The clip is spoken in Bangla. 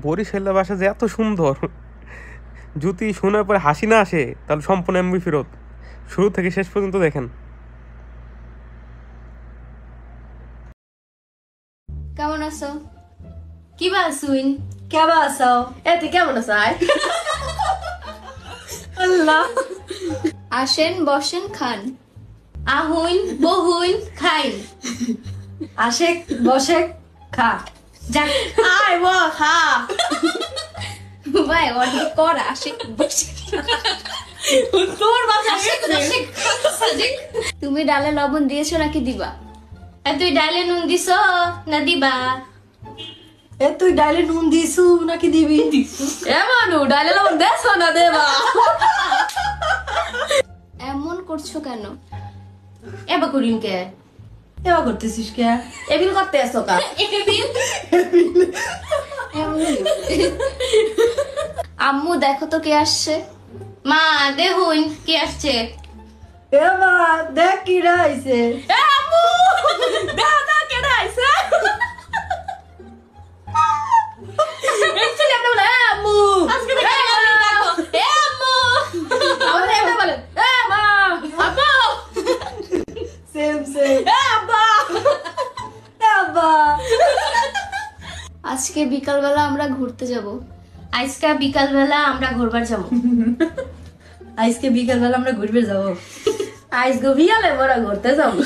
বরিশালের ভাষা যে এত সুন্দর, যদি শোনার পরে হাসি না আসে তাহলে সম্পূর্ণ এমবি ফেরত। শুরু থেকে শেষ পর্যন্ত দেখেন। কেমন আছো? কি বাসুইন? কেমন আছো? তুই কেমন আছো? আল্লাহ। আসেন, বসেন, খান। আহুইন, বহুইন, খাইন। আশেক বসে খা। যাক আয় ও খা। ভাই অনেক কর। আসেন, বসেন। তোর বাসা তুমি ডালে লবণ দিয়েছো নাকি দিবা? তুই ডালে নুন দিছো না দিবা? তুই ডাইলে নুন দিছু নাকি দিবি? মানু ডালে লবণ দেছো না দেবা? এমন করছো কেন? এবার করিম কে? এবার করতেছিস কে? এবিল করতে আসো কা? আম্মু দেখো তো কে আসছে। মা দেখুন কি আসছে। এবার দেখ কি রাইছে। আম্মু দাদা কে আইছে? একচুয়ালি আমরা বলে আম্মু আজকে দেখো আম্মু আমরা এটা বলে মা আপু সেম সেম। আব্বা আব্বা। আজকে বিকালবেলা আমরা ঘুরতে যাব। আজকে বিকাল বেলা আমরা ঘুরবার যাবো। আজকে বিকাল বেলা আমরা ঘুরবে যাবো। আজকে বিকালে বড় ঘুরতে যাবো।